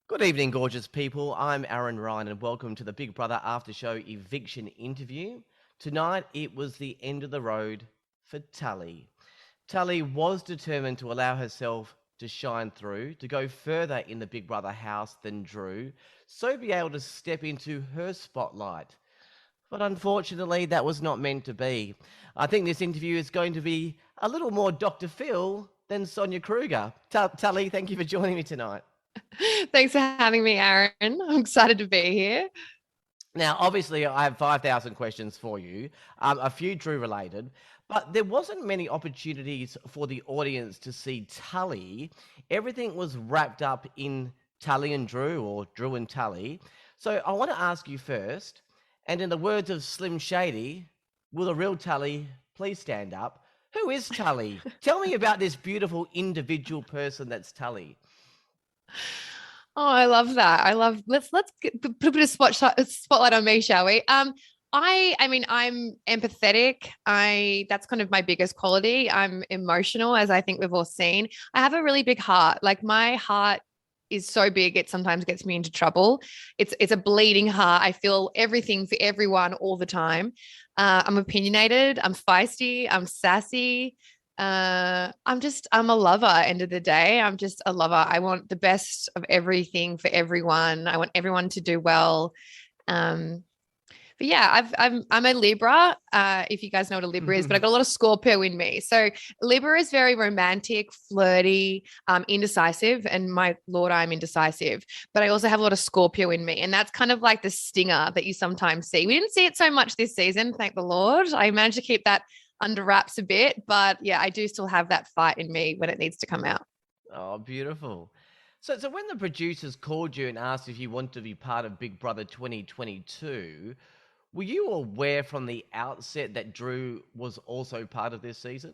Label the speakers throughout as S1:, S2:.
S1: Good evening, gorgeous people. I'm Aaron Ryan, and welcome to the Big Brother After Show Eviction interview. Tonight, it was the end of the road for Tully. Tully was determined to allow herself to shine through, to go further in the Big Brother house than Drew, so be able to step into her spotlight. But unfortunately, that was not meant to be. I think this interview is going to be a little more Dr. Phil than Sonia Kruger. Tully, thank you for joining me tonight.
S2: Thanks for having me, Aaron. I'm excited to be here.
S1: Now, obviously, I have 5,000 questions for you, a few Drew related, but there wasn't many opportunities for the audience to see Tully. Everything was wrapped up in Tully and Drew, or Drew and Tully. So I want to ask you first, and in the words of Slim Shady, will the real Tully please stand up? Who is Tully? Tell me about this beautiful individual person that's Tully.
S2: Oh, I love that. Let's put a bit of spotlight on me, shall we? I mean, I'm empathetic. That's kind of my biggest quality. I'm emotional, as I think we've all seen. I have a really big heart. Like my heart is so big, it sometimes gets me into trouble. It's a bleeding heart. I feel everything for everyone all the time. I'm opinionated. I'm feisty. I'm sassy. I'm a lover. End of the day, I'm just a lover. I want the best of everything for everyone. I want everyone to do well. Um, but yeah, I'm a Libra. If you guys know what a Libra is, but I got a lot of Scorpio in me. So Libra is very romantic, flirty, indecisive, and my Lord, I'm indecisive. But I also have a lot of Scorpio in me, and that's kind of like the stinger that you sometimes see. We didn't see it so much this season, thank the Lord. I managed to keep that under wraps a bit, but yeah, I do still have that fight in me when it needs to come out.
S1: Oh, beautiful. So when the producers called you and asked if you want to be part of Big Brother 2022, were you aware from the outset that Drew was also part of this season?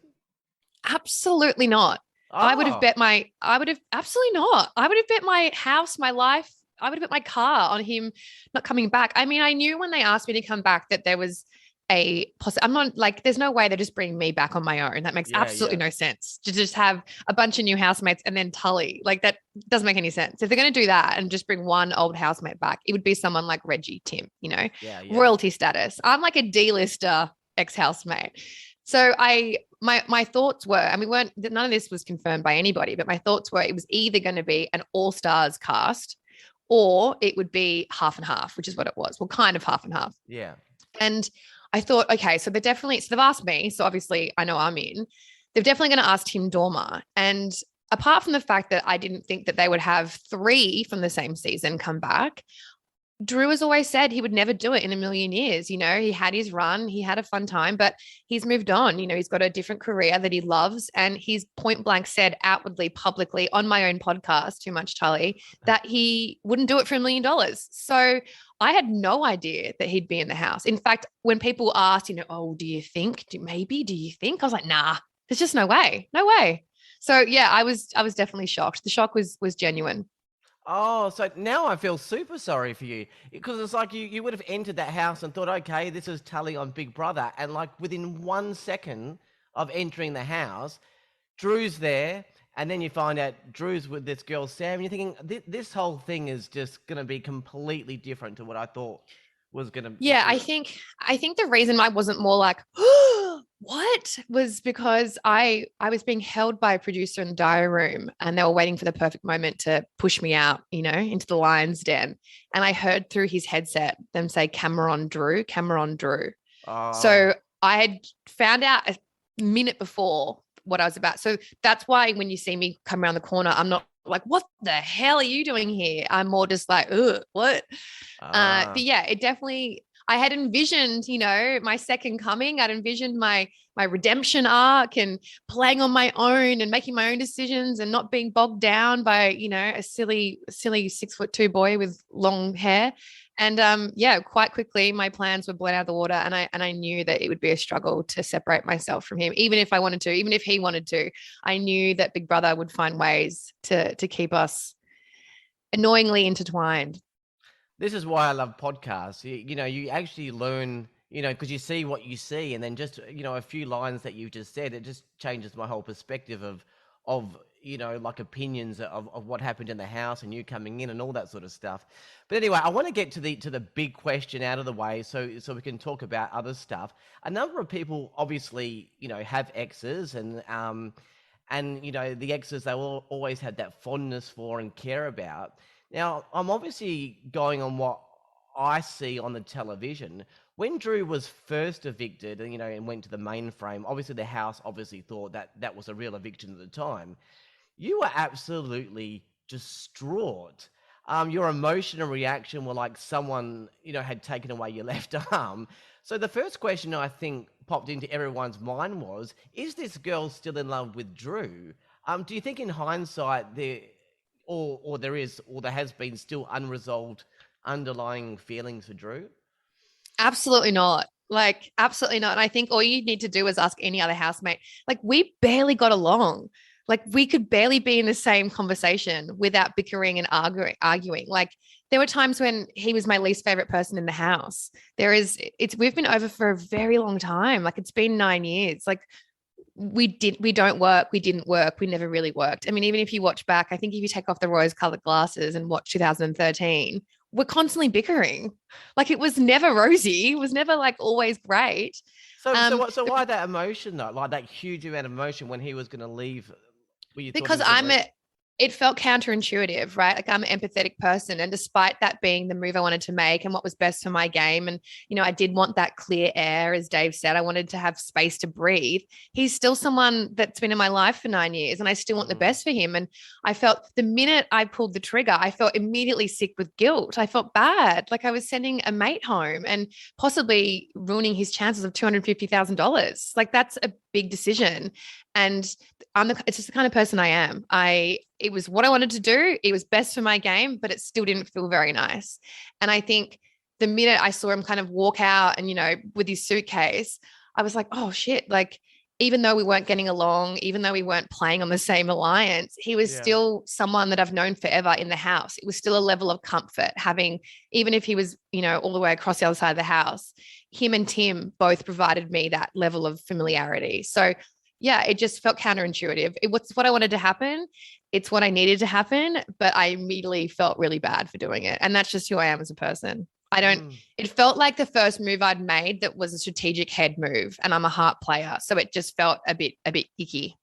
S2: Absolutely not.
S1: Oh,
S2: I would have absolutely not. I would have bet my house, my life, I would have bet my car on him not coming back. I mean, I knew when they asked me to come back that there was I'm not like, there's no way they're just bringing me back on my own. That makes
S1: yeah,
S2: absolutely
S1: yeah.
S2: no sense to just have a bunch of new housemates and then Tully. Like that doesn't make any sense. If they're going to do that and just bring one old housemate back, it would be someone like Reggie, Tim,
S1: Yeah, yeah.
S2: royalty status. I'm like a D-lister ex-housemate. So my thoughts were, and we weren't, none of this was confirmed by anybody, but my thoughts were it was either going to be an all-stars cast or it would be half and half, which is what it was. Well, kind of half and half.
S1: Yeah.
S2: And I thought, okay, so they've asked me. So obviously I know I'm in. They're definitely going to ask Tim Dormer. And apart from the fact that I didn't think that they would have three from the same season come back, Drew has always said he would never do it in a million years. He had his run, he had a fun time, but he's moved on. He's got a different career that he loves. And he's point blank said outwardly, publicly on my own podcast, Too Much Tully, that he wouldn't do it for $1 million. So I had no idea that he'd be in the house. In fact, when people asked, oh, do you think, do you think? I was like, nah, there's just no way, no way. So yeah, I was definitely shocked. The shock was genuine.
S1: Oh, so now I feel super sorry for you because it's like you would have entered that house and thought, okay, this is Tully on Big Brother. And like within 1 second of entering the house, Drew's there. And then you find out Drew's with this girl, Sam. And you're thinking, this whole thing is just going to be completely different to what I thought was going to.
S2: Yeah, I think the reason I wasn't more like, what was because I was being held by a producer in the diary room and they were waiting for the perfect moment to push me out, into the lion's den. And I heard through his headset them say Cameron Drew, Cameron Drew.
S1: Oh,
S2: So I had found out a minute before what I was about. So that's why when you see me come around the corner, I'm not like, what the hell are you doing here? I'm more just like, ugh, what? But
S1: ah.
S2: yeah, it definitely, I had envisioned, my second coming. I'd envisioned my redemption arc and playing on my own and making my own decisions and not being bogged down by, a silly 6'2" boy with long hair. And yeah, quite quickly my plans were blown out of the water, and I knew that it would be a struggle to separate myself from him, even if I wanted to, even if he wanted to. I knew that Big Brother would find ways to keep us annoyingly intertwined.
S1: This is why I love podcasts. You actually learn, because you see what you see, and then just, a few lines that you just said, it just changes my whole perspective of, like opinions of what happened in the house and you coming in and all that sort of stuff. But anyway, I want to get to the big question out of the way so we can talk about other stuff. A number of people obviously, have exes and the exes they will always had that fondness for and care about. Now, I'm obviously going on what I see on the television. When Drew was first evicted, and went to the mainframe, obviously the house obviously thought that that was a real eviction at the time. You were absolutely distraught. Your emotion and reaction were like someone, had taken away your left arm. So the first question I think popped into everyone's mind was, is this girl still in love with Drew? Do you think in hindsight there has been still unresolved underlying feelings for Drew?
S2: Absolutely not. Like, absolutely not. And I think all you need to do is ask any other housemate. Like, we barely got along. Like, we could barely be in the same conversation without bickering and arguing. Like, there were times when he was my least favorite person in the house. We've been over for a very long time. Like, it's been 9 years. Like, we didn't work. We never really worked. I mean, even if you watch back, I think if you take off the rose-colored glasses and watch 2013, we're constantly bickering. Like, it was never rosy. It was never like always great.
S1: So why that emotion though? Like that huge amount of emotion when he was going to leave?
S2: Because it felt counterintuitive, right? Like, I'm an empathetic person. And despite that being the move I wanted to make and what was best for my game, and, I did want that clear air, as Dave said, I wanted to have space to breathe. He's still someone that's been in my life for 9 years and I still want the best for him. And I felt the minute I pulled the trigger, I felt immediately sick with guilt. I felt bad. Like I was sending a mate home and possibly ruining his chances of $250,000. Like, that's a big decision. And it's just the kind of person I am. It was what I wanted to do. It was best for my game, but it still didn't feel very nice. And I think the minute I saw him kind of walk out and, with his suitcase, I was like, oh shit. Like, even though we weren't getting along, even though we weren't playing on the same alliance, he was still someone that I've known forever in the house. It was still a level of comfort having, even if he was, all the way across the other side of the house, him and Tim both provided me that level of familiarity. So yeah, it just felt counterintuitive. It's what I wanted to happen. It's what I needed to happen, but I immediately felt really bad for doing it. And that's just who I am as a person. It felt like the first move I'd made that was a strategic head move, and I'm a heart player. So it just felt a bit icky.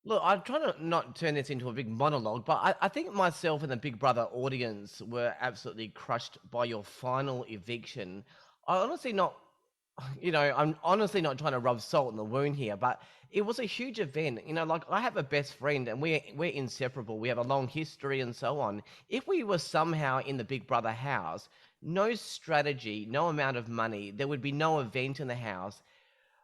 S1: Look, I'm trying to not turn this into a big monologue, but I think myself and the Big Brother audience were absolutely crushed by your final eviction. I'm honestly not trying to rub salt in the wound here, but it was a huge event. Like I have a best friend and we're inseparable. We have a long history and so on. If we were somehow in the Big Brother house, no strategy, no amount of money, there would be no event in the house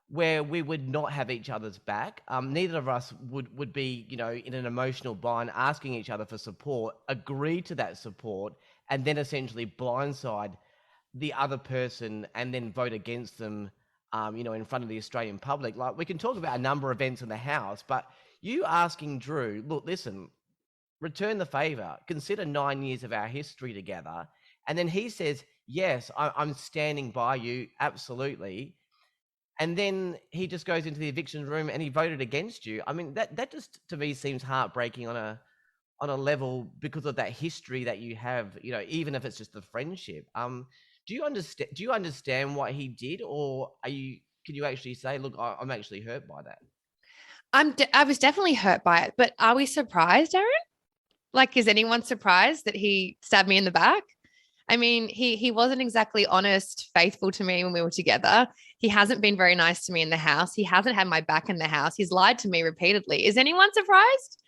S1: where we would not have each other's back. Neither of us would be, in an emotional bind, asking each other for support, agree to that support, and then essentially blindside the other person and then vote against them, in front of the Australian public. Like, we can talk about a number of events in the house, but you asking Drew, look, listen, return the favor, consider 9 years of our history together. And then he says, yes, I'm standing by you, absolutely. And then he just goes into the eviction room and he voted against you. I mean, that just to me seems heartbreaking on a level because of that history that you have, even if it's just the friendship. Do you understand what he did, or can you actually say, look, I'm actually hurt by that?
S2: I was definitely hurt by it, but are we surprised, Aaron? Like, is anyone surprised that he stabbed me in the back? I mean, he wasn't exactly honest, faithful to me when we were together. He hasn't been very nice to me in the house. He hasn't had my back in the house. He's lied to me repeatedly. Is anyone surprised?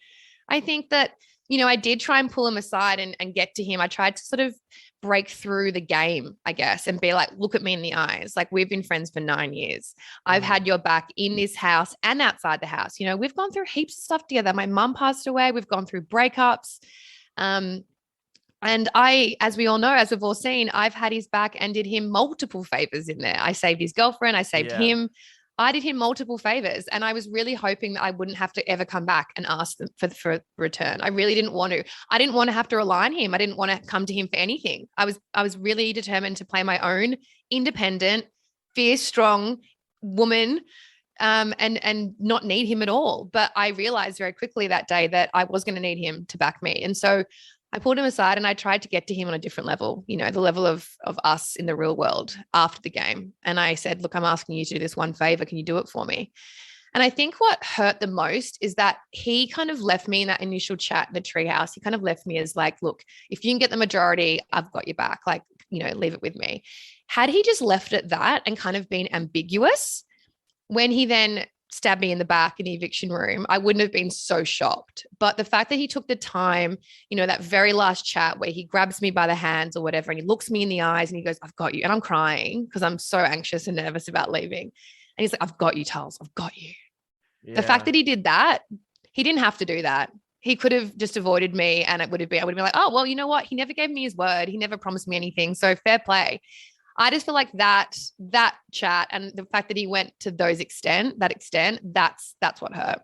S2: I think that, I did try and pull him aside and get to him. I tried to sort of break through the game, I guess, and be like, look at me in the eyes. Like, we've been friends for 9 years. I've had your back in this house and outside the house. We've gone through heaps of stuff together. My mum passed away. We've gone through breakups. And as we all know, as we've all seen, I've had his back and did him multiple favors in there. I saved his girlfriend. I saved him. I did him multiple favors. And I was really hoping that I wouldn't have to ever come back and ask them for a return. I really didn't want to. I didn't want to have to rely on him. I didn't want to come to him for anything. I was really determined to play my own independent, fierce, strong woman and not need him at all. But I realized very quickly that day that I was going to need him to back me. And so I pulled him aside and I tried to get to him on a different level, the level of us in the real world after the game. And I said, look, I'm asking you to do this one favor. Can you do it for me? And I think what hurt the most is that he kind of left me in that initial chat in the treehouse. He kind of left me as like, look, if you can get the majority, I've got your back. Like, leave it with me. Had he just left it that and kind of been ambiguous, when he then stabbed me in the back in the eviction room, I wouldn't have been so shocked. But the fact that he took the time, that very last chat where he grabs me by the hands or whatever, and he looks me in the eyes and he goes, I've got you. And I'm crying because I'm so anxious and nervous about leaving. And he's like, I've got you, Tully. I've got you. Yeah. The fact that he did that, he didn't have to do that. He could have just avoided me and I would have been like, oh, well, you know what? He never gave me his word. He never promised me anything. So fair play. I just feel like that chat and the fact that he went to that extent, that's what hurt.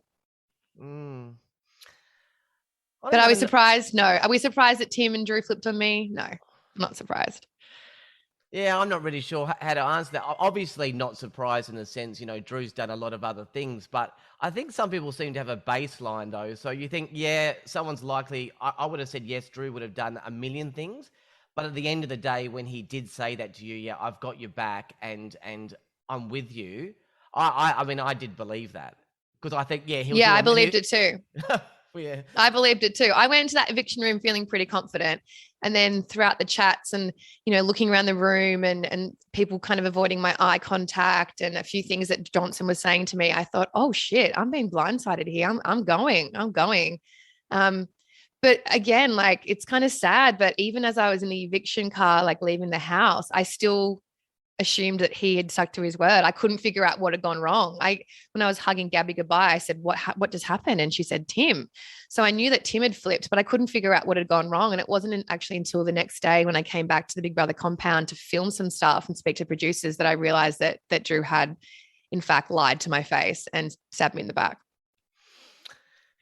S2: But are we surprised? No. Are we surprised that Tim and Drew flipped on me? No, I'm not surprised.
S1: Yeah, I'm not really sure how to answer that. Obviously not surprised in the sense, Drew's done a lot of other things, but I think some people seem to have a baseline though. So you think, yeah, someone's likely, I would have said, yes, Drew would have done a million things. But at the end of the day, when he did say that to you, yeah, I've got your back and I'm with you. I mean, I did believe that because I think, yeah,
S2: I believed it too.
S1: Yeah.
S2: I believed it too. I went into that eviction room feeling pretty confident. And then throughout the chats and, looking around the room and people kind of avoiding my eye contact and a few things that Johnson was saying to me, I thought, oh shit, I'm being blindsided here. I'm going. But again, like, it's kind of sad, but even as I was in the eviction car, like leaving the house, I still assumed that he had stuck to his word. I couldn't figure out what had gone wrong. When I was hugging Gabby goodbye, I said, what just happened? And she said, Tim. So I knew that Tim had flipped, but I couldn't figure out what had gone wrong. And it wasn't actually until the next day when I came back to the Big Brother compound to film some stuff and speak to producers that I realized that Drew had in fact lied to my face and stabbed me in the back.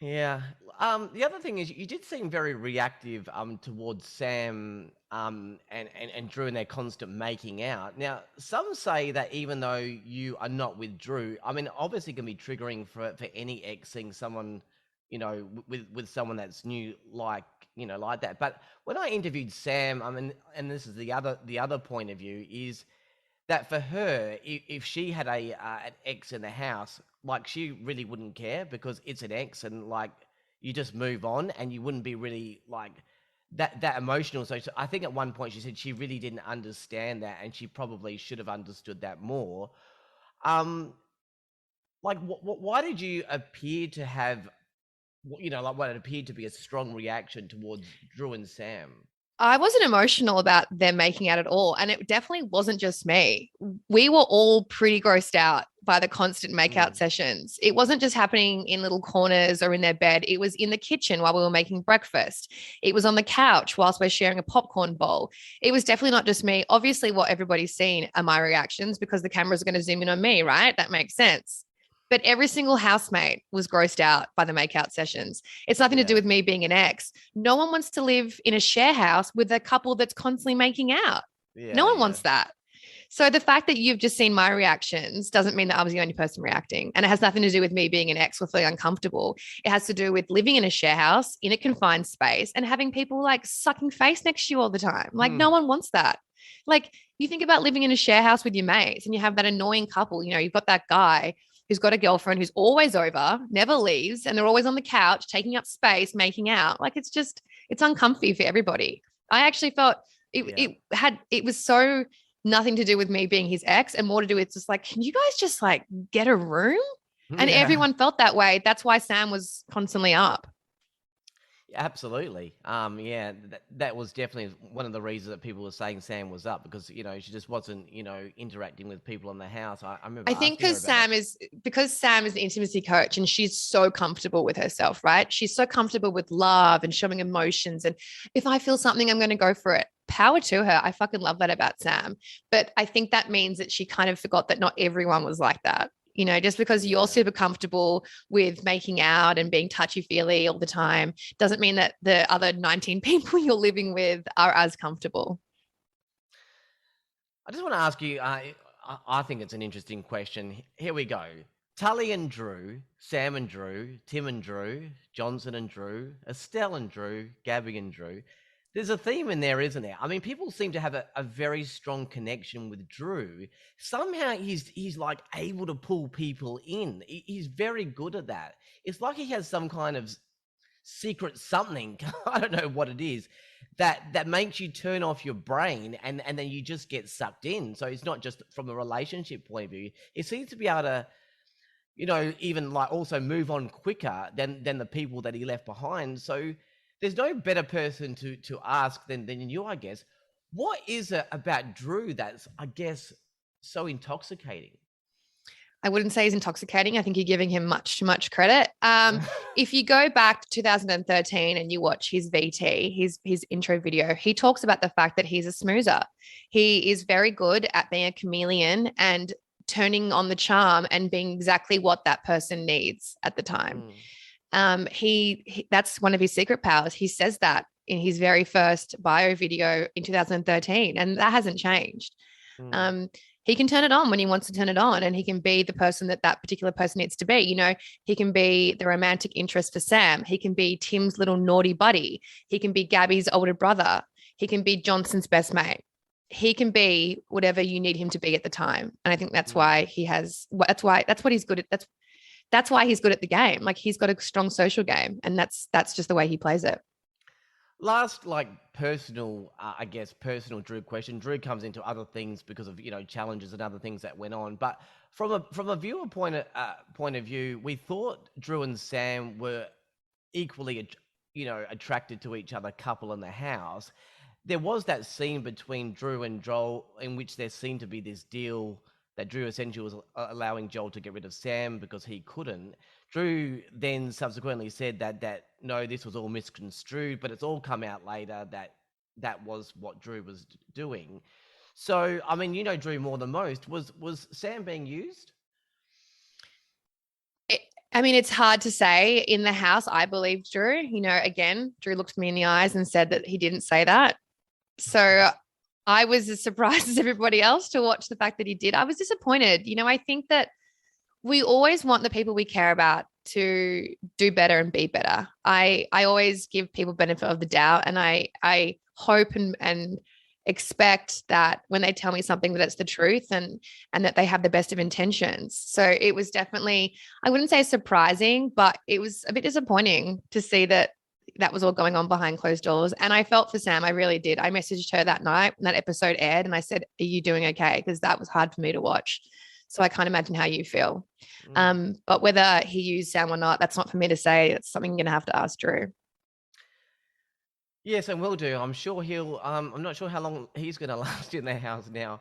S1: Yeah. The other thing is you did seem very reactive towards Sam and Drew and their constant making out. Now, some say that even though you are not with Drew, I mean, obviously it can be triggering for any ex seeing someone, with someone that's new like that. But when I interviewed Sam, I mean, and this is the other point of view is that for her, if she had an ex in the house, like she really wouldn't care because it's an ex and like you just move on and you wouldn't be really like that emotional. So I think at one point she said she really didn't understand that and she probably should have understood that more. Like why did you appear to have, like what it appeared to be a strong reaction towards Drew and Sam?
S2: I wasn't emotional about them making out at all. And it definitely wasn't just me. We were all pretty grossed out by the constant makeout sessions. It wasn't just happening in little corners or in their bed. It was in the kitchen while we were making breakfast. It was on the couch whilst we're sharing a popcorn bowl. It was definitely not just me. Obviously, what everybody's seen are my reactions because the cameras are going to zoom in on me, right? That makes sense. But every single housemate was grossed out by the makeout sessions. It's nothing to do with me being an ex. No one wants to live in a share house with a couple that's constantly making out. No one wants that. So the fact that you've just seen my reactions doesn't mean that I was the only person reacting. And it has nothing to do with me being an ex or feeling uncomfortable. It has to do with living in a share house in a confined space and having people like sucking face next to you all the time. Like no one wants that. Like you think about living in a share house with your mates and you have that annoying couple, you've got that guy who's got a girlfriend who's always over, never leaves, and they're always on the couch, taking up space, making out. Like it's uncomfy for everybody. I actually felt it was so nothing to do with me being his ex and more to do with just like, can you guys just like get a room? And everyone felt that way. That's why Sam was constantly up.
S1: Absolutely. That was definitely one of the reasons that people were saying Sam was up because, she just wasn't, interacting with people in the house. I remember.
S2: I think because Sam is an intimacy coach and she's so comfortable with herself, right? She's so comfortable with love and showing emotions. And if I feel something, I'm going to go for it. Power to her. I fucking love that about Sam. But I think that means that she kind of forgot that not everyone was like that. Just because you're super comfortable with making out and being touchy-feely all the time doesn't mean that the other 19 people you're living with are as comfortable.
S1: I just want to ask you, I think it's an interesting question. Here we go. Tully and Drew, Sam and Drew, Tim and Drew, Johnson and Drew, Estelle and Drew, Gabby and Drew. There's a theme in there, isn't there? I mean, people seem to have a very strong connection with Drew. Somehow he's like able to pull people in. He's very good at that. It's like he has some kind of secret something. I don't know what it is that makes you turn off your brain and then you just get sucked in. So it's not just from a relationship point of view. It seems to be able to, even like also move on quicker than the people that he left behind. So there's no better person to ask than you, I guess. What is it about Drew that's, I guess, so intoxicating?
S2: I wouldn't say he's intoxicating. I think you're giving him much too much credit. If you go back to 2013 and you watch his VT, his intro video, he talks about the fact that he's a smoozer. He is very good at being a chameleon and turning on the charm and being exactly what that person needs at the time. He that's one of his secret powers. He says that in his very first bio video in 2013, and that hasn't changed. He can turn it on when he wants to turn it on, and he can be the person that particular person needs to be. He can be the romantic interest for Sam. He can be Tim's little naughty buddy. He can be Gabby's older brother. He can be Johnson's best mate. He can be whatever you need him to be at the time. And I think that's why that's what he's good at. That's why he's good at the game. Like, he's got a strong social game, and that's just the way he plays it.
S1: Last, personal Drew question. Drew comes into other things because of, challenges and other things that went on. But from a viewer point of view, we thought Drew and Sam were equally, attracted to each other, couple in the house. There was that scene between Drew and Joel in which there seemed to be this deal that Drew essentially was allowing Joel to get rid of Sam because he couldn't. Drew then subsequently said that no, this was all misconstrued, but it's all come out later that was what Drew was doing. So, I mean, Drew more than most. Was Sam being used?
S2: It's hard to say. In the house, I believe Drew. Again, Drew looked me in the eyes and said that he didn't say that. So I was as surprised as everybody else to watch the fact that he did. I was disappointed. I think that we always want the people we care about to do better and be better. I always give people benefit of the doubt, and I hope and expect that when they tell me something that it's the truth and that they have the best of intentions. So it was definitely, I wouldn't say surprising, but it was a bit disappointing to see that was all going on behind closed doors. And I felt for Sam. I really did. I messaged her that night when that episode aired, and I said, "Are you doing okay?" Because that was hard for me to watch. So I can't imagine how you feel. But whether he used Sam or not, that's not for me to say. It's something you're going to have to ask Drew.
S1: Yes, and will do. I'm sure he'll. I'm not sure how long he's going to last in the house now.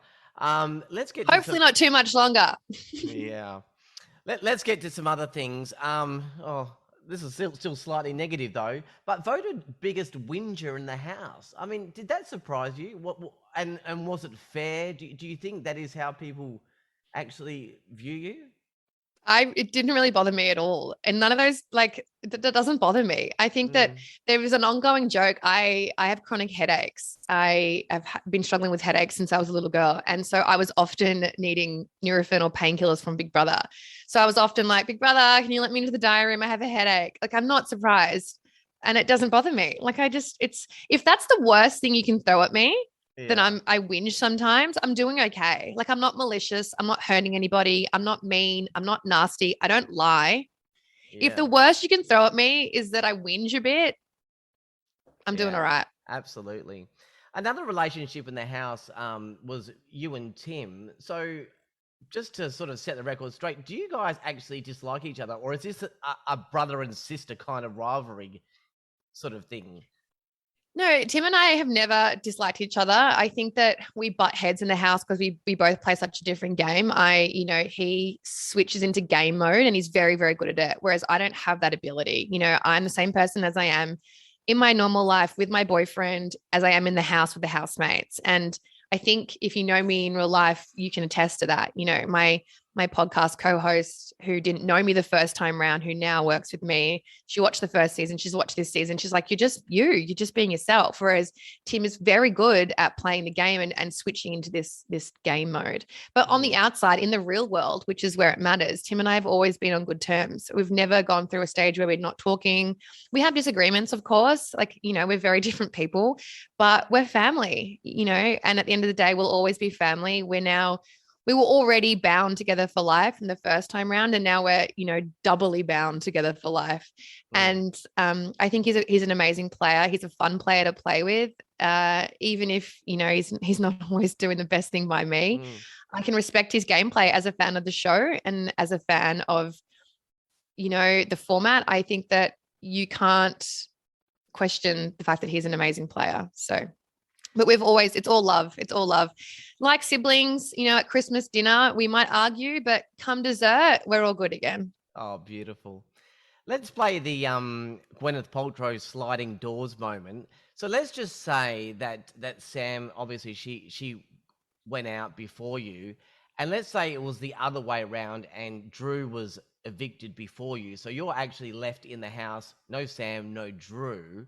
S1: Let's get
S2: hopefully not too much longer.
S1: Yeah. Let's get to some other things. This is still slightly negative though, but voted biggest whinger in the house. I mean, did that surprise you? And was it fair? Do you think that is how people actually view you?
S2: It didn't really bother me at all. And none of those, that doesn't bother me. I think that there was an ongoing joke. I have chronic headaches. I have been struggling with headaches since I was a little girl. And so I was often needing Nurofen or painkillers from Big Brother. So I was often like, "Big Brother, can you let me into the diary room? I have a headache." I'm not surprised. And it doesn't bother me. If that's the worst thing you can throw at me, then I whinge sometimes. I'm doing okay. I'm not malicious. I'm not hurting anybody. I'm not mean. I'm not nasty. I don't lie. Yeah. If the worst you can throw at me is that I whinge a bit, I'm doing all right.
S1: Absolutely. Another relationship in the house was you and Tim. So just to sort of set the record straight, do you guys actually dislike each other, or is this a brother and sister kind of rivalry sort of thing?
S2: No, Tim and I have never disliked each other. I think that we butt heads in the house because we both play such a different game. He switches into game mode and he's very, very good at it, whereas I don't have that ability. I'm the same person as I am in my normal life with my boyfriend as I am in the house with the housemates. And I think if you know me in real life, you can attest to that. My my podcast co-host, who didn't know me the first time round, who now works with me. She watched the first season. She's watched this season. She's like, you're just being yourself. Whereas Tim is very good at playing the game and switching into this game mode. But on the outside, in the real world, which is where it matters, Tim and I have always been on good terms. We've never gone through a stage where we're not talking. We have disagreements, of course, like, we're very different people, but we're family, and at the end of the day, we'll always be family. We were already bound together for life in the first time round, and now we're, doubly bound together for life. And I think he's an amazing player. He's a fun player to play with. Even if, he's not always doing the best thing by me. I can respect his gameplay as a fan of the show and as a fan of, the format. I think that you can't question the fact that he's an amazing player. So, but it's all love. It's all love. Like siblings, at Christmas dinner, we might argue, but come dessert, we're all good again.
S1: Oh, beautiful. Let's play the Gwyneth Paltrow sliding doors moment. So let's just say that Sam, obviously she went out before you, and let's say it was the other way around and Drew was evicted before you. So you're actually left in the house, no Sam, no Drew.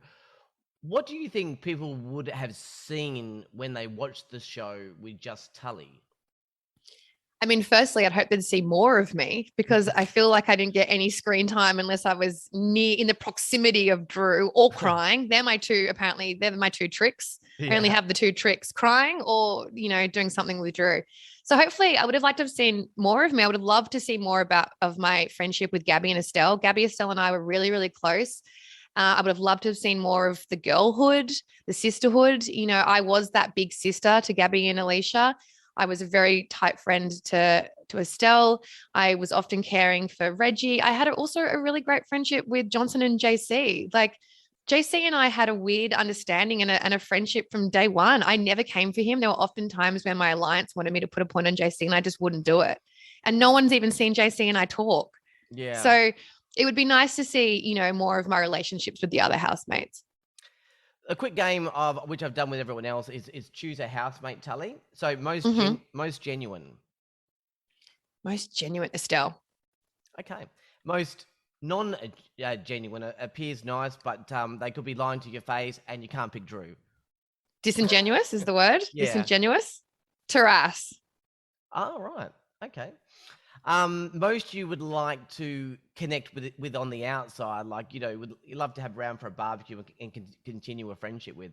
S1: What do you think people would have seen when they watched the show with just Tully?
S2: I mean, firstly, I'd hope they'd see more of me, because I feel like I didn't get any screen time unless I was in the proximity of Drew or crying. They're my two tricks. Yeah. I only have the two tricks: crying or, doing something with Drew. So hopefully I would have liked to have seen more of me. I would have loved to see more of my friendship with Gabby and Estelle. Gabby, Estelle and I were really, really close. I would have loved to have seen more of the girlhood, the sisterhood. I was that big sister to Gabby and Alicia. I was a very tight friend to Estelle. I was often caring for Reggie. I had also a really great friendship with Johnson and JC. Like, JC and I had a weird understanding and a friendship from day one. I never came for him. There were often times when my alliance wanted me to put a point on JC and I just wouldn't do it. And no one's even seen JC and I talk.
S1: Yeah.
S2: So it would be nice to see, more of my relationships with the other housemates.
S1: A quick game of which I've done with everyone else is choose a housemate, Tully. So most genuine.
S2: Most genuine, Estelle.
S1: Okay. Most non-genuine appears nice, but they could be lying to your face and you can't pick Drew.
S2: Disingenuous is the word.
S1: Yeah.
S2: Disingenuous. Terrace.
S1: Oh, right. Okay. Most you would like to connect with on the outside, like, would you love to have around for a barbecue and continue a friendship with?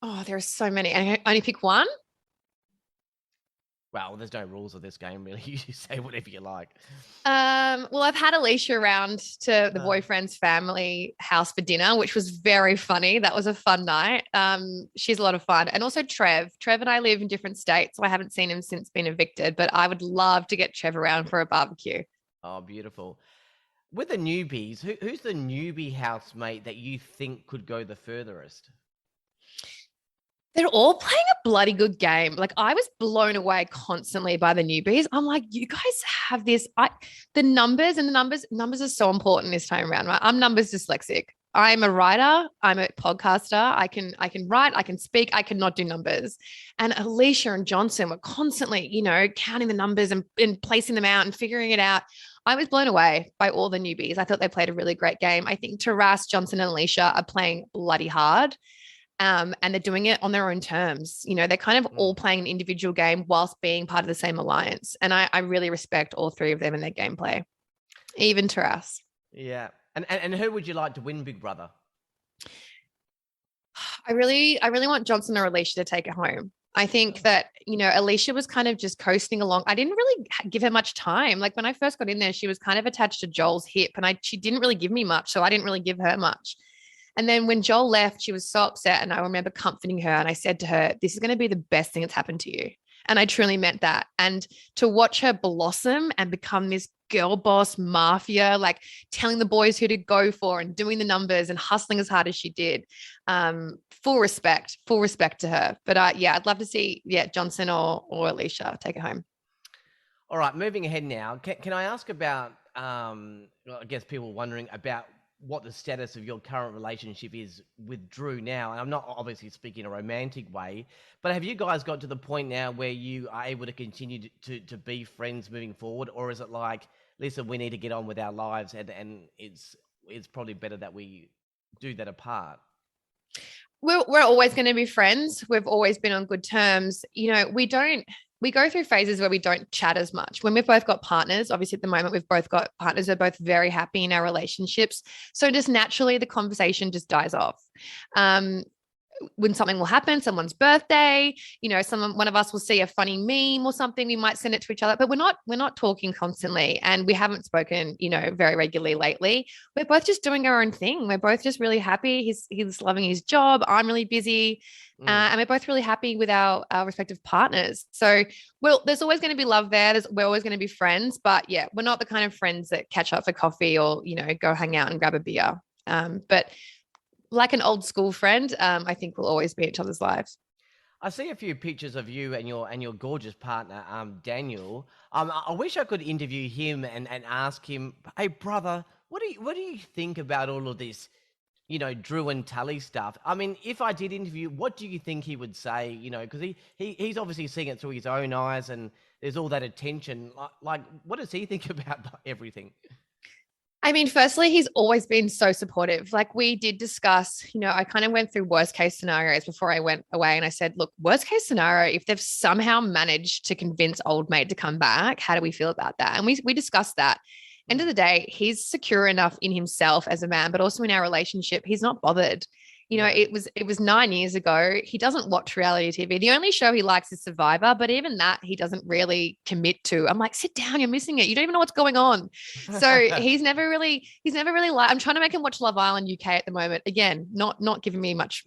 S2: Oh, there are so many. And I only pick one?
S1: Well, there's no rules of this game, really. You say whatever you like.
S2: Well, I've had Alicia around to the boyfriend's family house for dinner, which was very funny. That was a fun night. She's a lot of fun. And also Trev. Trev and I live in different states, so I haven't seen him since being evicted, but I would love to get Trev around for a barbecue.
S1: Oh, beautiful. With the newbies, who's the newbie housemate that you think could go the furthest?
S2: They're all playing a bloody good game. Like, I was blown away constantly by the newbies. I'm like, you guys have this. The numbers are so important this time around, right? I'm numbers dyslexic. I'm a writer. I'm a podcaster. I can write. I can speak. I cannot do numbers. And Alicia and Johnson were constantly, counting the numbers and placing them out and figuring it out. I was blown away by all the newbies. I thought they played a really great game. I think Taras, Johnson, and Alicia are playing bloody hard. And they're doing it on their own terms. They're kind of all playing an individual game whilst being part of the same alliance. And I really respect all three of them in their gameplay, even Taras.
S1: Yeah. And who would you like to win Big Brother?
S2: I really want Johnson or Alicia to take it home. I think that, Alicia was kind of just coasting along. I didn't really give her much time. Like, when I first got in there, she was kind of attached to Joel's hip and she didn't really give me much. So I didn't really give her much. And then when Joel left, she was so upset. And I remember comforting her. And I said to her, this is going to be the best thing that's happened to you. And I truly meant that. And to watch her blossom and become this girl boss mafia, like telling the boys who to go for and doing the numbers and hustling as hard as she did. Full respect to her. But I'd love to see, Johnson or Alicia take it home.
S1: All right, moving ahead now. Can I ask about, I guess people wondering about what the status of your current relationship is with Drew now. And I'm not obviously speaking in a romantic way, but have you guys got to the point now where you are able to continue to be friends moving forward? Or is it like, listen, we need to get on with our lives and it's probably better that we do that apart?
S2: We're always going to be friends. We've always been on good terms. We go through phases where we don't chat as much. When we've both got partners, obviously at the moment we've both got partners, we're both very happy in our relationships. So just naturally the conversation just dies off. When something will happen, someone's birthday, one of us will see a funny meme or something, we might send it to each other, but we're not talking constantly, and we haven't spoken, very regularly lately. We're both just doing our own thing. We're both just really happy. He's loving his job. I'm really busy. And we're both really happy with our respective partners. So, well, there's always going to be love there. We're always going to be friends, but yeah, we're not the kind of friends that catch up for coffee or, go hang out and grab a beer. But like an old school friend, I think we'll always be in each other's lives.
S1: I see a few pictures of you and your gorgeous partner, Daniel. I wish I could interview him and ask him, hey brother, what do you think about all of this, Drew and Tully stuff? I mean, if I did interview, what do you think he would say? Because he's obviously seeing it through his own eyes, and there's all that attention. Like, what does he think about everything?
S2: I mean, firstly, he's always been so supportive. Like we did discuss, I kind of went through worst case scenarios before I went away. And I said, look, worst case scenario, if they've somehow managed to convince old mate to come back, how do we feel about that? And we discussed that. End of the day, he's secure enough in himself as a man, but also in our relationship, he's not bothered. It was 9 years ago. He doesn't watch reality TV. The only show he likes is Survivor, but even that he doesn't really commit to. I'm like, sit down, you're missing it. You don't even know what's going on. So he's never really like, I'm trying to make him watch Love Island UK at the moment. Again, not giving me much.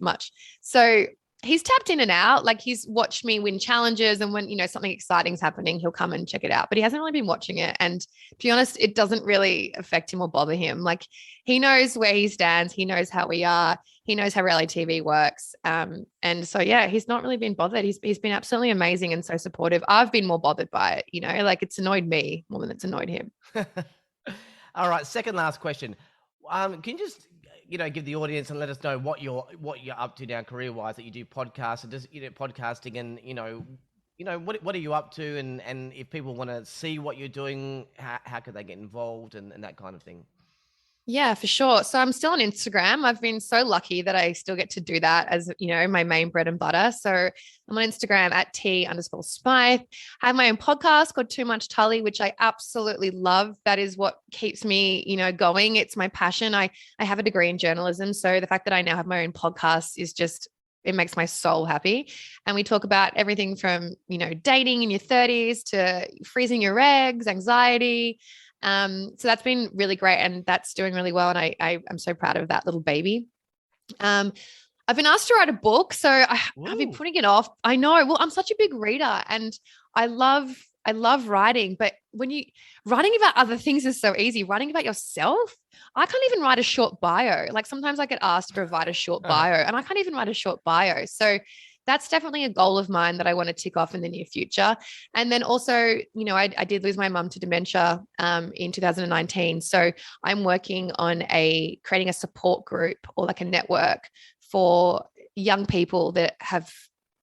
S2: So he's tapped in and out. Like he's watched me win challenges, and when something exciting's happening, he'll come and check it out. But he hasn't really been watching it. And to be honest, it doesn't really affect him or bother him. Like he knows where he stands. He knows how we are. He knows how reality TV works. And so yeah, he's not really been bothered. He's been absolutely amazing and so supportive. I've been more bothered by it. Like it's annoyed me more than it's annoyed him.
S1: All right, second last question. Can you just give the audience and let us know what you're up to now career wise, that you do podcasts and just podcasting, and what are you up to, and if people want to see what you're doing, how could they get involved and that kind of thing?
S2: Yeah, for sure. So I'm still on Instagram. I've been so lucky that I still get to do that as, my main bread and butter. So I'm on Instagram at @T_Spythe. I have my own podcast called Too Much Tully, which I absolutely love. That is what keeps me, going. It's my passion. I have a degree in journalism. So the fact that I now have my own podcast is just, it makes my soul happy. And we talk about everything from, dating in your 30s to freezing your eggs, anxiety. So that's been really great, and that's doing really well. And I'm so proud of that little baby. I've been asked to write a book, so I've been putting it off. I know. Well, I'm such a big reader, and I love writing, but writing about other things is so easy. Writing about yourself, I can't even write a short bio. Like sometimes I get asked to provide a short bio, and I can't even write a short bio. So that's definitely a goal of mine that I want to tick off in the near future. And then also, I did lose my mum to dementia in 2019. So I'm working on creating a support group or like a network for young people that have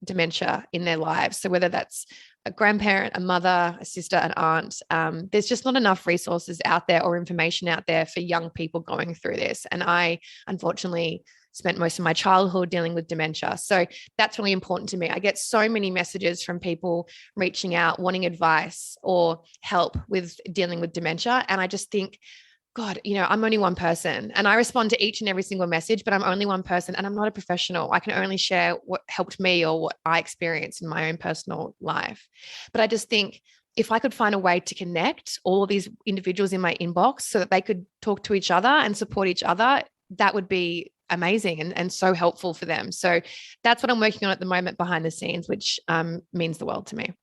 S2: dementia in their lives. So whether that's a grandparent, a mother, a sister, an aunt, there's just not enough resources out there or information out there for young people going through this. And I, unfortunately, spent most of my childhood dealing with dementia. So that's really important to me. I get so many messages from people reaching out, wanting advice or help with dealing with dementia. And I just think, God, I'm only one person, and I respond to each and every single message, but I'm only one person and I'm not a professional. I can only share what helped me or what I experienced in my own personal life. But I just think if I could find a way to connect all of these individuals in my inbox so that they could talk to each other and support each other, that would be amazing and so helpful for them. So that's what I'm working on at the moment behind the scenes, which means the world to me.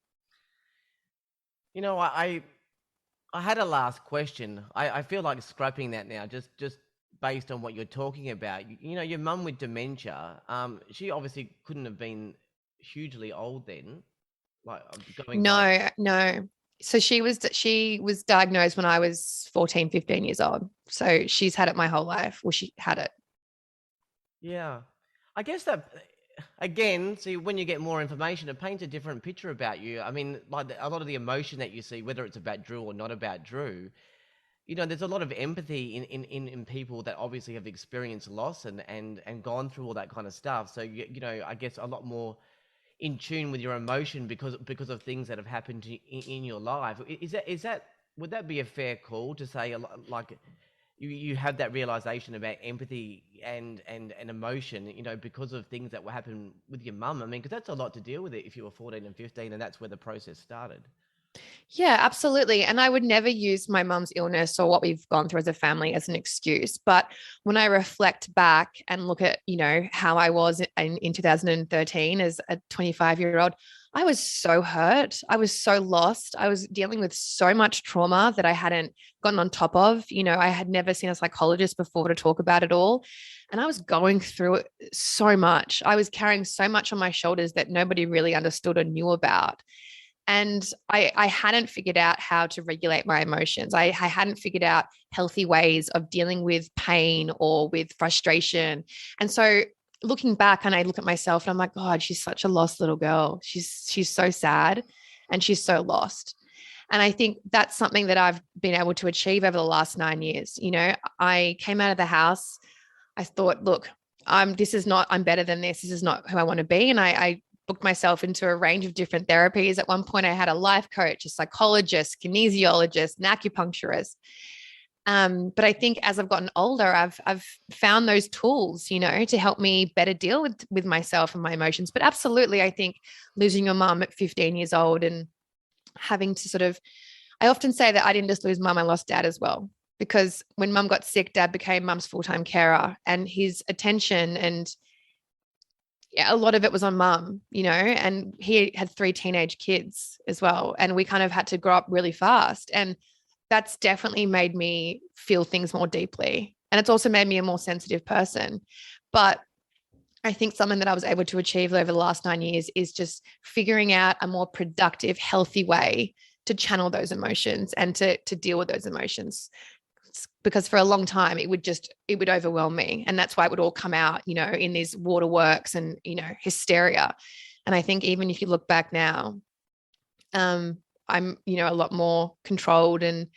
S1: I had a last question. I feel like scrapping that now, just based on what you're talking about. Your mum with dementia, she obviously couldn't have been hugely old then. Like going
S2: No. So she was diagnosed when I was 14, 15 years old. So she's had it my whole life. Well, she had it.
S1: Yeah. I guess that, again, see, when you get more information, it paints a different picture about you. I mean, like a lot of the emotion that you see, whether it's about Drew or not about Drew, there's a lot of empathy in people that obviously have experienced loss and gone through all that kind of stuff. So, I guess a lot more in tune with your emotion because of things that have happened in your life. Is that would that be a fair call to say like you have that realization about empathy and emotion, because of things that will happen with your mum? I mean, because that's a lot to deal with it if you were 14 and 15, and that's where the process started.
S2: Yeah, absolutely. And I would never use my mum's illness or what we've gone through as a family as an excuse. But when I reflect back and look at, how I was in 2013 as a 25-year-old, I was so hurt. I was so lost. I was dealing with so much trauma that I hadn't gotten on top of. I had never seen a psychologist before to talk about it all. And I was going through it so much. I was carrying so much on my shoulders that nobody really understood or knew about. And I hadn't figured out how to regulate my emotions. I hadn't figured out healthy ways of dealing with pain or with frustration. And so looking back, and I look at myself and I'm like, God, she's such a lost little girl. She's so sad and she's so lost. And I think that's something that I've been able to achieve over the last 9 years. I came out of the house. I thought, look, I'm better than this. This is not who I want to be. And I booked myself into a range of different therapies. At one point, I had a life coach, a psychologist, kinesiologist, an acupuncturist. But I think as I've gotten older, I've found those tools, to help me better deal with myself and my emotions. But absolutely, I think losing your mum at 15 years old and having to I often say that I didn't just lose mum, I lost dad as well. Because when mum got sick, dad became mum's full-time carer, and his attention and a lot of it was on mum, and he had 3 teenage kids as well. And we kind of had to grow up really fast. And that's definitely made me feel things more deeply. And it's also made me a more sensitive person. But I think something that I was able to achieve over the last 9 years is just figuring out a more productive, healthy way to channel those emotions and to deal with those emotions. Because for a long time it would overwhelm me, and that's why it would all come out in these waterworks and hysteria. And I think even if you look back now, I'm a lot more controlled. And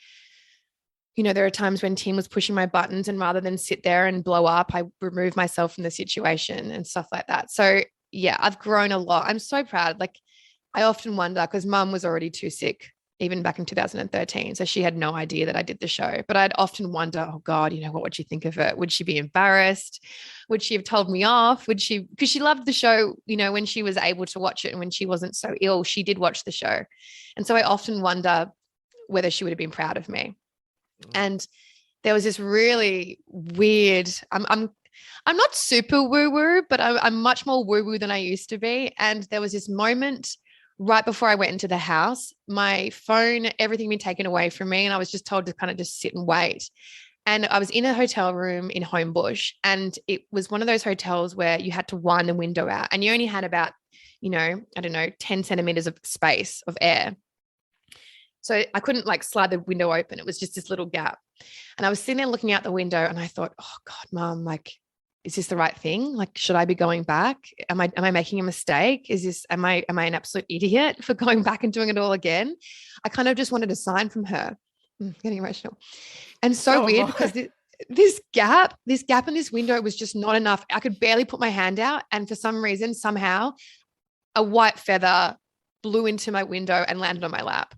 S2: there are times when Tim was pushing my buttons, and rather than sit there and blow up, I remove myself from the situation and stuff like that. So yeah, I've grown a lot. I'm so proud. Like, I often wonder, because mum was already too sick even back in 2013. So she had no idea that I did the show. But I'd often wonder, oh God, what would she think of it? Would she be embarrassed? Would she have told me off? Would she, because she loved the show, when she was able to watch it and when she wasn't so ill, she did watch the show. And so I often wonder whether she would have been proud of me. And there was this really weird, I'm not super woo-woo, but I'm much more woo-woo than I used to be. And there was this moment right before I went into the house, my phone, everything been taken away from me. And I was just told to kind of just sit and wait. And I was in a hotel room in Homebush, and it was one of those hotels where you had to wind the window out, and you only had about, I don't know, 10 centimeters of space of air. So I couldn't slide the window open. It was just this little gap. And I was sitting there looking out the window, and I thought, oh God, Mum, is this the right thing? Should I be going back? Am I making a mistake? Am I an absolute idiot for going back and doing it all again? I kind of just wanted a sign from her. Getting emotional. And so weird, because this gap in this window was just not enough. I could barely put my hand out. And for some reason, somehow a white feather blew into my window and landed on my lap.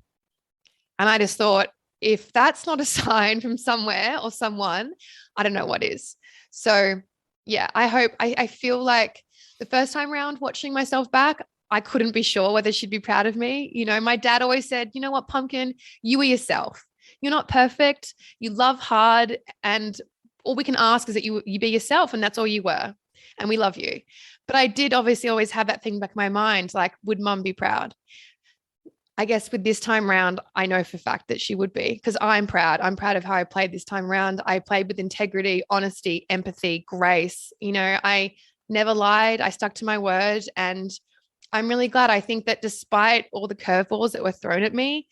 S2: And I just thought, if that's not a sign from somewhere or someone, I don't know what is. So yeah, I feel like the first time around watching myself back, I couldn't be sure whether she'd be proud of me. My dad always said, you know what, Pumpkin, you are yourself. You're not perfect. You love hard. And all we can ask is that you be yourself. And that's all you were. And we love you. But I did obviously always have that thing back in my mind, would Mum be proud? I guess with this time round, I know for a fact that she would be, because I'm proud. I'm proud of how I played this time round. I played with integrity, honesty, empathy, grace. I never lied. I stuck to my word, and I'm really glad. I think that despite all the curveballs that were thrown at me,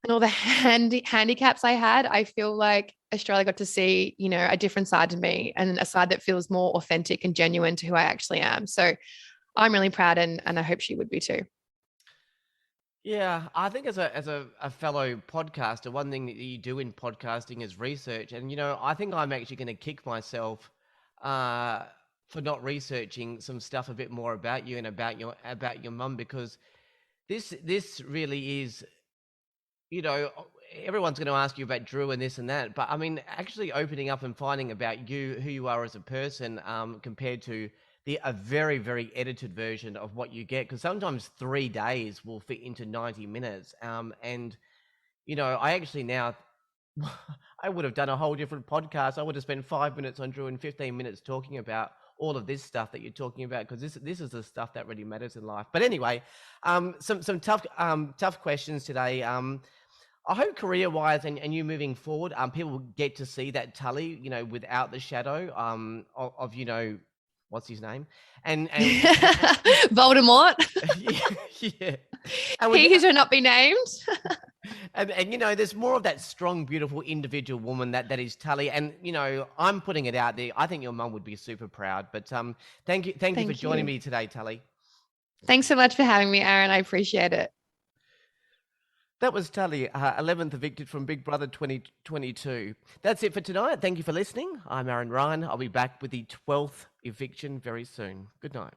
S2: and all the handicaps I had, I feel like Australia got to see, a different side to me and a side that feels more authentic and genuine to who I actually am. So I'm really proud and I hope she would be too.
S1: Yeah, I think as a fellow podcaster, one thing that you do in podcasting is research, and I think I'm actually going to kick myself uh, for not researching some stuff a bit more about you and about your mum, because this really is, you know, everyone's going to ask you about Drew and this and that, but I mean, actually opening up and finding about you, who you are as a person, compared to a very, very edited version of what you get, because sometimes 3 days will fit into 90 minutes. And I actually now, I would have done a whole different podcast. I would have spent 5 minutes on Drew and 15 minutes talking about all of this stuff that you're talking about, because this is the stuff that really matters in life. But anyway, some tough questions today. I hope career-wise and you moving forward, people get to see that Tully, without the shadow of what's his name, and
S2: Voldemort.
S1: yeah, yeah, and we
S2: He
S1: get,
S2: who shall not be named.
S1: and there's more of that strong, beautiful individual woman that is Tully, and I'm putting it out there. I think your mum would be super proud. But thank you for
S2: Thank
S1: joining
S2: you.
S1: me today, Tully.
S2: Thanks so much for having me, Aaron. I appreciate it.
S1: That was Tully, 11th evicted from Big Brother 2022. That's it for tonight. Thank you for listening. I'm Aaron Ryan. I'll be back with the 12th eviction very soon. Good night.